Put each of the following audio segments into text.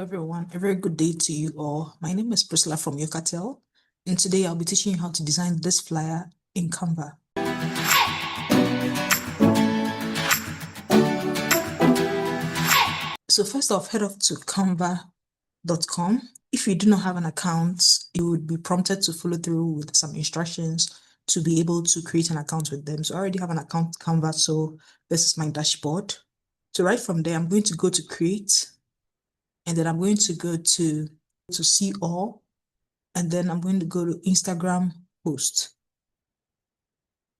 Hello everyone, a very good day to you all. My name is Priscilla from Yucatel, and today I'll be teaching you how to design this flyer in Canva. So first off, head off to canva.com. If you do not have an account, you would be prompted to follow through with some instructions to be able to create an account with them. So I already have an account with Canva, so this is my dashboard. So right from there, I'm going to go to create, and then I'm going to go to see all, and then I'm going to go to Instagram post.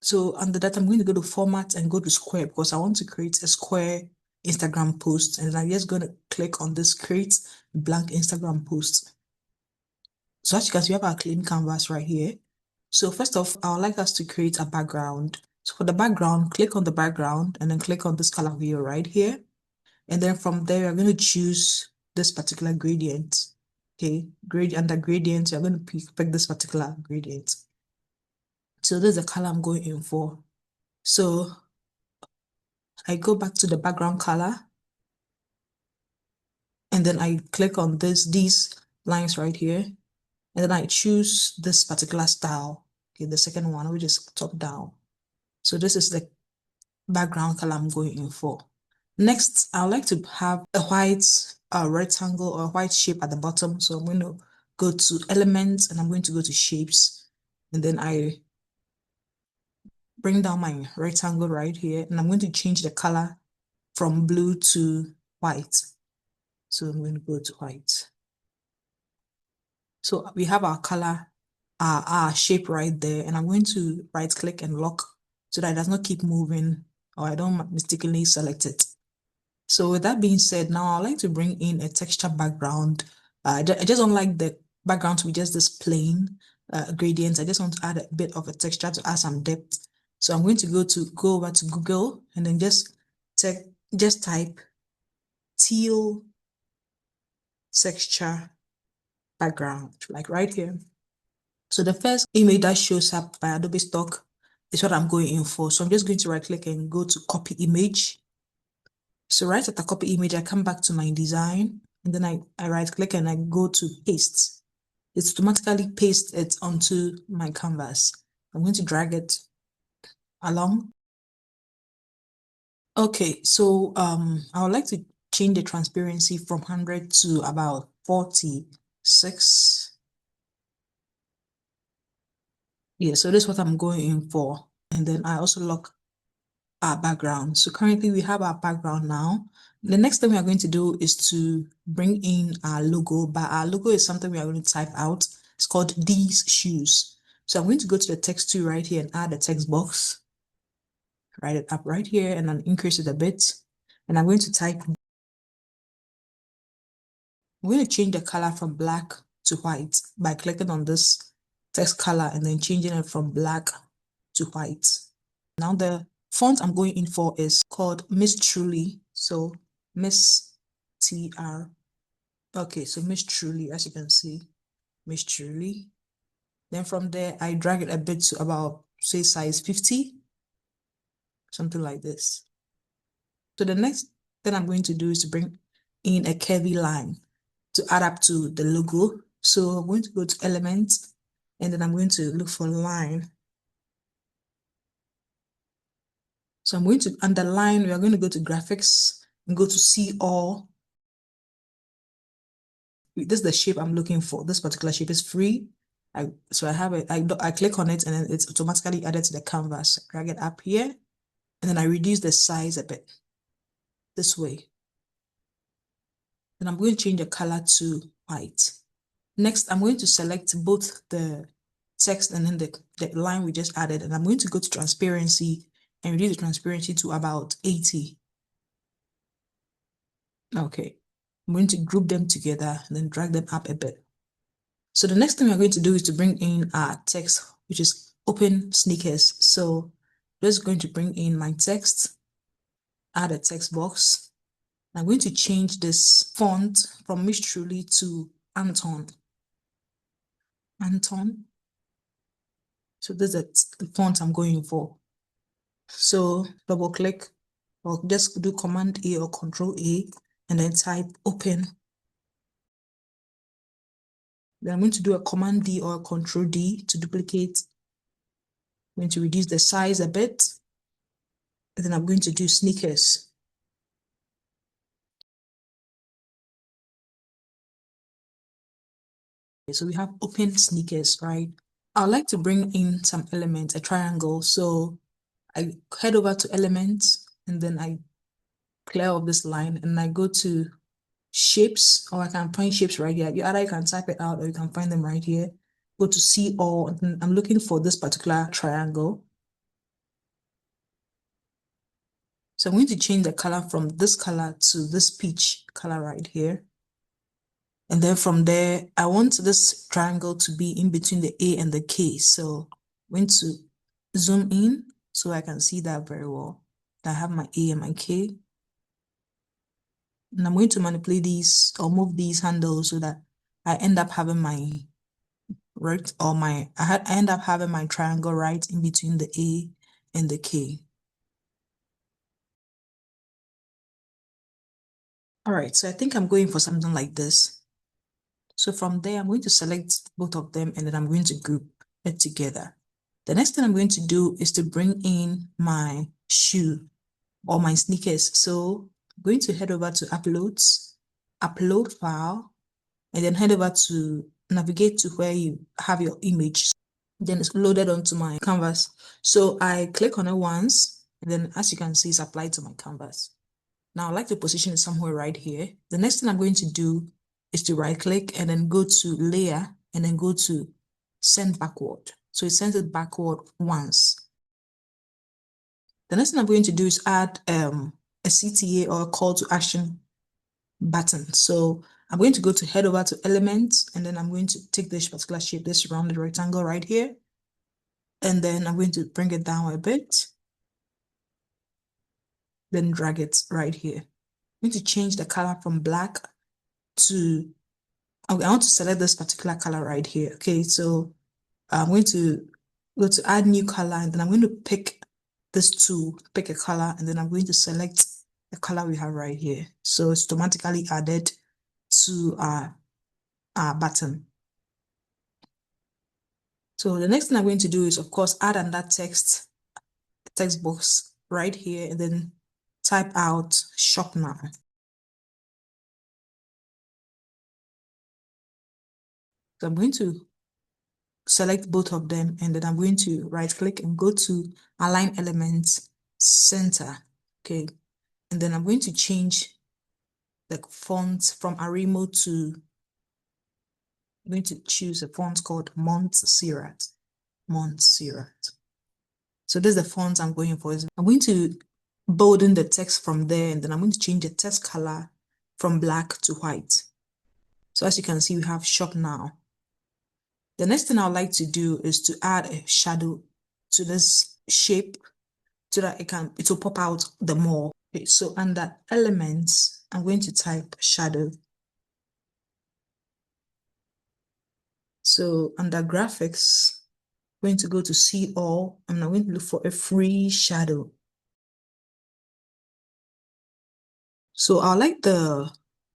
So under that, I'm going to go to format and go to square because I want to create a square Instagram post. And I'm just going to click on this create blank Instagram post. So as you can see, we have our clean canvas right here. So first off, I would like us to create a background. So for the background, click on the background and then click on this color wheel right here. And then from there, we're going to choose this particular gradient. Okay, under gradient, you're going to pick this particular gradient. So this is the color I'm going in for. So I go back to the background color, and then I click on these lines right here, and then I choose this particular style. Okay, the second one, which is top down. So this is the background color I'm going in for. Next, I would like to have a white rectangle or a white shape at the bottom. So I'm going to go to elements and I'm going to go to shapes, and then I bring down my rectangle right here, and I'm going to change the color from blue to white. So I'm going to go to white. So we have our color, our shape right there, and I'm going to right click and lock so that it does not keep moving or I don't mistakenly select it. So with that being said, now I'd like to bring in a texture background. I just don't like the background to be just this plain gradient. I just want to add a bit of a texture to add some depth. So I'm going to go over to Google and then just type teal texture background, like right here. So the first image that shows up by Adobe Stock is what I'm going in for. So I'm just going to right click and go to copy image. So right at the copy image, I come back to my design, and then I right click and I go to paste. It's automatically paste it onto my canvas. I'm going to drag it along. Okay, so I would like to change the transparency from 100 to about 46. Yeah, so this is what I'm going in for. And then I also lock our background. So currently we have our background now. The next thing we are going to do is to bring in our logo, but our logo is something we are going to type out. It's called These Shoes. So I'm going to go to the text tool right here and add a text box. Write it up right here and then increase it a bit. And I'm going to type. I'm going to change the color from black to white by clicking on this text color and then changing it from black to white. Now the font I'm going in for is called Miss Truly. So Miss TR. Okay, so Miss Truly, as you can see, Miss Truly. Then from there, I drag it a bit to about, say, size 50, something like this. So the next thing I'm going to do is to bring in a curvy line to add up to the logo. So I'm going to go to Elements, and then I'm going to look for line. So I'm going to underline, we are going to go to graphics and go to see all. This is the shape I'm looking for. This particular shape is free. So I have it, I click on it and then it's automatically added to the canvas. Drag it up here and then I reduce the size a bit this way. Then I'm going to change the color to white. Next, I'm going to select both the text and then the line we just added, and I'm going to go to transparency and reduce the transparency to about 80. Okay, I'm going to group them together and then drag them up a bit. So the next thing we're going to do is to bring in our text, which is open sneakers. So I'm just going to bring in my text, add a text box. I'm going to change this font from Miss Truly to Anton. Anton. So this is the font I'm going for. So double click or just do Command A or Control A and then type open Then I'm going to do a Command D or a Control D to duplicate. I'm going to reduce the size a bit. And then I'm going to do sneakers. So we have open sneakers, right? I'd like to bring in some elements, a triangle. So I head over to elements and then I clear off this line and I go to shapes, or I can find shapes right here. Either you can type it out or you can find them right here. Go to see all, and I'm looking for this particular triangle. So I'm going to change the color from this color to this peach color right here. And then from there, I want this triangle to be in between the A and the K. So I'm going to zoom in so I can see that very well. I have my A and my K. And I'm going to manipulate these or move these handles so that I end up having my right, or I end up having my triangle right in between the A and the K. All right, so I think I'm going for something like this. So from there, I'm going to select both of them and then I'm going to group it together. The next thing I'm going to do is to bring in my shoe or my sneakers. So I'm going to head over to uploads, upload file, and then head over to navigate to where you have your image. Then it's loaded onto my canvas. So I click on it once, and then as you can see, it's applied to my canvas. Now I'd like to position it somewhere right here. The next thing I'm going to do is to right click and then go to layer and then go to send backward. So it sends it backward once. The next thing I'm going to do is add a CTA or a call to action button. So I'm going to go to head over to elements and then I'm going to take this particular shape, this rounded rectangle right here. And then I'm going to bring it down a bit. Then drag it right here. I'm going to change the color from black to, I want to select this particular color right here. Okay, so I'm going to go to add new color and then I'm going to pick this tool, pick a color, and then I'm going to select the color we have right here. So it's automatically added to our button. So the next thing I'm going to do is, of course, add another text box right here and then type out shop now. So I'm going to select both of them and then I'm going to right click and go to align elements center. Okay. And then I'm going to change the font from Arimo to, I'm going to choose a font called Montserrat. Montserrat. So this is the font I'm going for. I'm going to bolden the text from there and then I'm going to change the text color from black to white. So as you can see, we have shop now. The next thing I would like to do is to add a shadow to this shape so that it will pop out the more. Okay, so under elements, I'm going to type shadow. So under graphics, I'm going to go to see all and I'm going to look for a free shadow. So I like let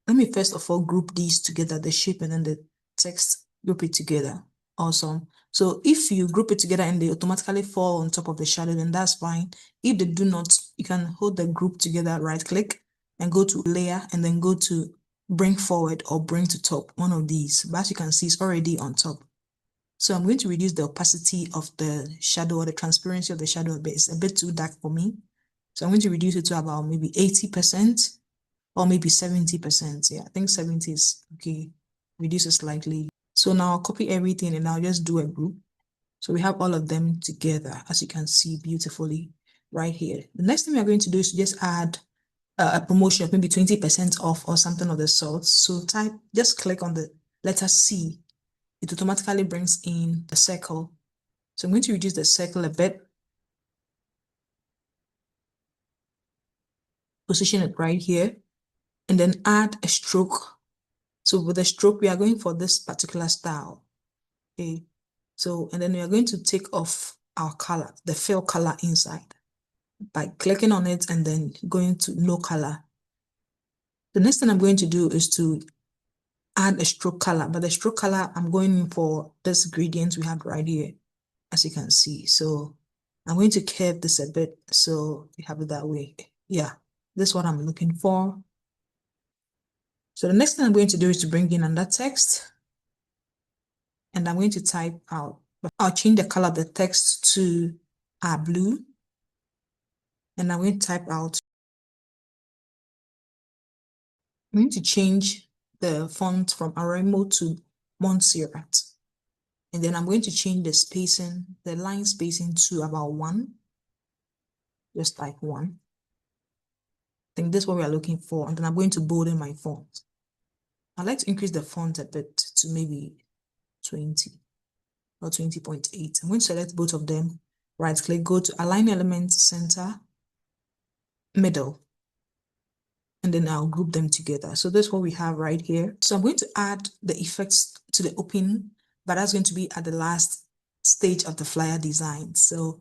me first of all group these together, the shape and then the text, group it together. Awesome. So if you group it together and they automatically fall on top of the shadow, then that's fine. If they do not, you can hold the group together, right click and go to layer and then go to bring forward or bring to top, one of these. But as you can see, it's already on top. So I'm going to reduce the opacity of the shadow or the transparency of the shadow a bit. It's a bit too dark for me. So I'm going to reduce it to about maybe 80% or maybe 70%. Yeah, I think 70 is okay. Reduce it slightly. So now I'll copy everything and I'll just do a group. So we have all of them together, as you can see beautifully right here. The next thing we're going to do is to just add a promotion of maybe 20% off or something of the sort. So just click on the letter C. It automatically brings in the circle. So I'm going to reduce the circle a bit. Position it right here and then add a stroke. So with the stroke, we are going for this particular style. Okay. So, and then we are going to take off our color, the fill color inside by clicking on it and then going to no color. The next thing I'm going to do is to add a stroke color, but the stroke color, I'm going in for this gradient we have right here, as you can see. So I'm going to curve this a bit so we have it that way. Yeah, this is what I'm looking for. So the next thing I'm going to do is to bring in another text, and I'm going to type out. I'll change the color of the text to blue, and I'm going to type out. I'm going to change the font from Arimo to Montserrat. And then I'm going to change the spacing, the line spacing to about 1. Just like 1. I think this is what we are looking for. And then I'm going to bolden my font. I'd like to increase the font a bit to maybe 20 or 20.8. I'm going to select both of them, right click, go to align element, center, middle, and then I'll group them together. So that's what we have right here. So I'm going to add the effects to the open, but that's going to be at the last stage of the flyer design. So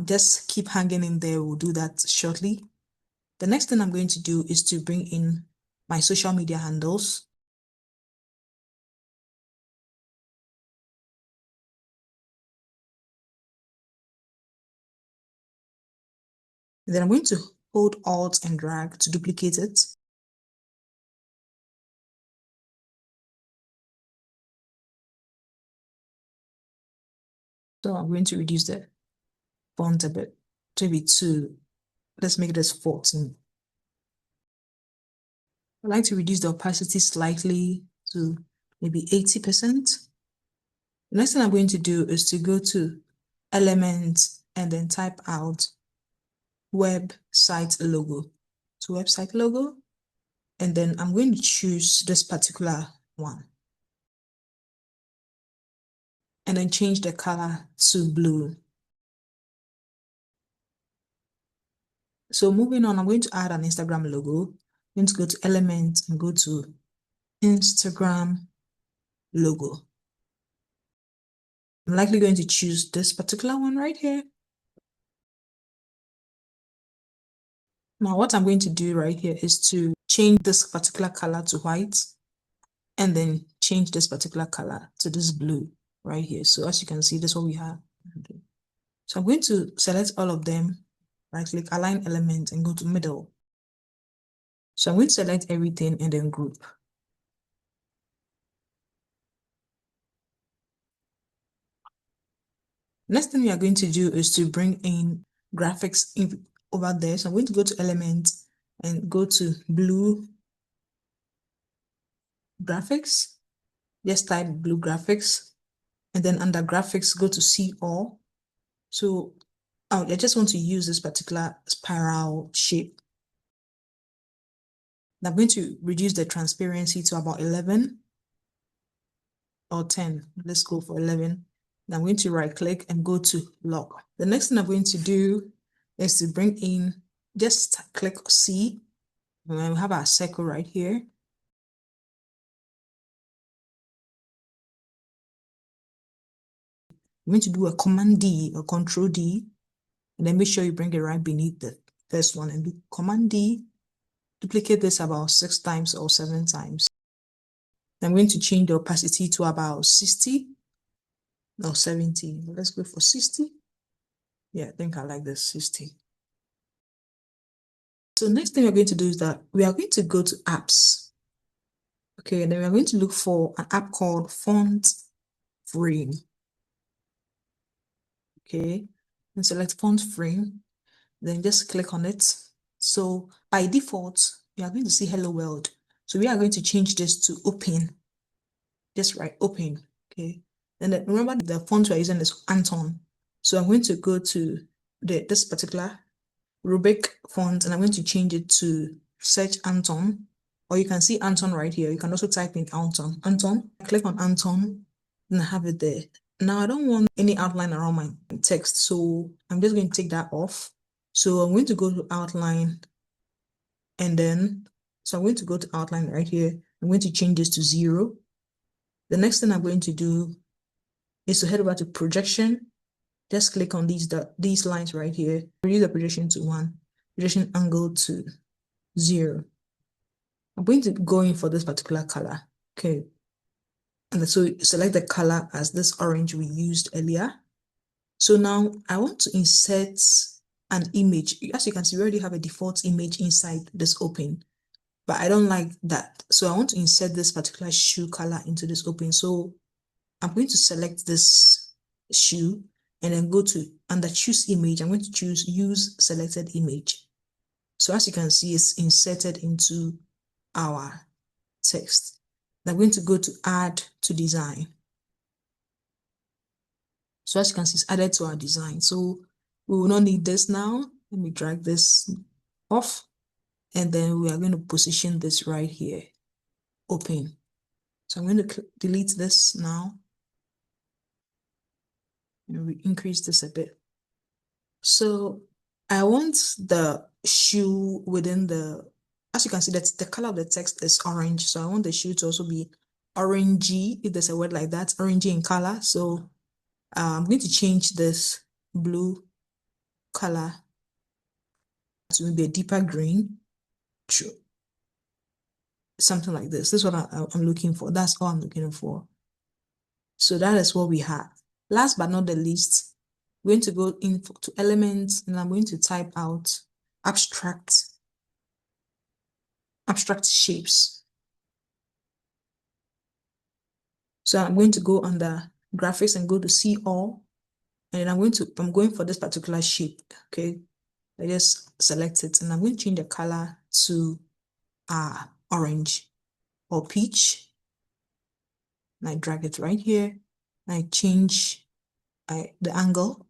just keep hanging in there. We'll do that shortly. The next thing I'm going to do is to bring in my social media handles. And then I'm going to hold Alt and drag to duplicate it. So I'm going to reduce the font a bit, maybe 2. Let's make this 14. I'd like to reduce the opacity slightly to maybe 80%. The next thing I'm going to do is to go to Element and then type out website logo. So website logo, and then I'm going to choose this particular one. And then change the color to blue. So moving on, I'm going to add an Instagram logo. I'm going to go to Element and go to Instagram logo. I'm likely going to choose this particular one right here. Now, what I'm going to do right here is to change this particular color to white, and then change this particular color to this blue right here. So as you can see, this is what we have. So I'm going to select all of them, right click, align element, and go to middle. So I'm going to select everything and then group. Next thing we are going to do is to bring in graphics over there. So I'm going to go to element and go to blue graphics. Just type blue graphics, and then under graphics, go to see all. So I just want to use this particular spiral shape. I'm going to reduce the transparency to about 11 or 10. Let's go for 11. I'm going to right click and go to lock. The next thing I'm going to do is to bring in, just click C, and we have our circle right here. I'm going to do a Command D or Control D, and then make sure you bring it right beneath the first one, and do Command D, duplicate this about 6 times or 7 times. I'm going to change the opacity to about 60 or 70. Let's go for 60. Yeah, I think I like this 60. So next thing we're going to do is that we are going to go to apps. Okay, and then we're going to look for an app called Font Frame. Okay, and select Font Frame, then just click on it. So by default, you are going to see Hello World. So we are going to change this to open. Just write open. Okay, and then remember the font we're using is Anton. So I'm going to go to this particular rubric font, and I'm going to change it to search Anton, or you can see Anton right here. You can also type in Anton. Click on Anton, and I have it there. Now I don't want any outline around my text, so I'm just going to take that off. So I'm going to go to outline, and then, so I'm going to go to outline right here. I'm going to change this to 0. The next thing I'm going to do is to head over to projection. Just click on these lines right here. Reduce the projection to 1, projection angle to 0. I'm going to go in for this particular color. Okay. And so select the color as this orange we used earlier. So now I want to insert an image. As you can see, we already have a default image inside this open, but I don't like that. So I want to insert this particular shoe color into this open. So I'm going to select this shoe and then go to under choose image. I'm going to choose use selected image. So as you can see, it's inserted into our text. I'm going to go to add to design. So as you can see, it's added to our design. So we will not need this now. Let me drag this off. And then we are going to position this right here, open. So I'm going to delete this now. And we increase this a bit. So I want the shoe within the, as you can see, that the color of the text is orange. So I want the shoe to also be orangey, if there's a word like that, orangey in color. So I'm going to change this blue color to maybe a deeper green. Something like this. This is what I'm looking for. That's all I'm looking for. So that is what we have. Last but not the least, we're going to go into elements and I'm going to type out abstract shapes. So I'm going to go under graphics and go to see all. And I'm going for this particular shape. Okay. I just select it and I'm going to change the color to orange or peach. And I drag it right here. I change the angle,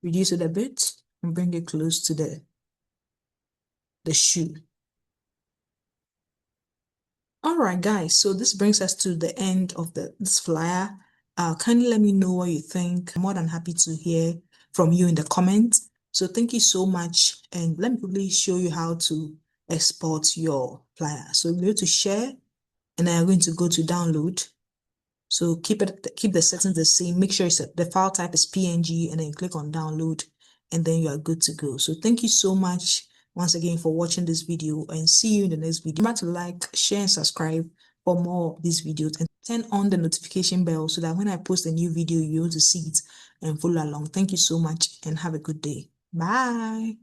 reduce it a bit, and bring it close to the shoe. All right, guys, so this brings us to the end of this flyer. Kindly let me know what you think. I'm more than happy to hear from you in the comments. So thank you so much. And let me quickly show you how to export your flyer. So we're going to share, and then I'm going to go to download. So keep the settings the same. Make sure the file type is PNG, and then click on download, and then you are good to go. So thank you so much once again for watching this video, and see you in the next video. Remember to like, share, and subscribe for more of these videos, and turn on the notification bell so that when I post a new video, you're able to see it and follow along. Thank you so much and have a good day. Bye.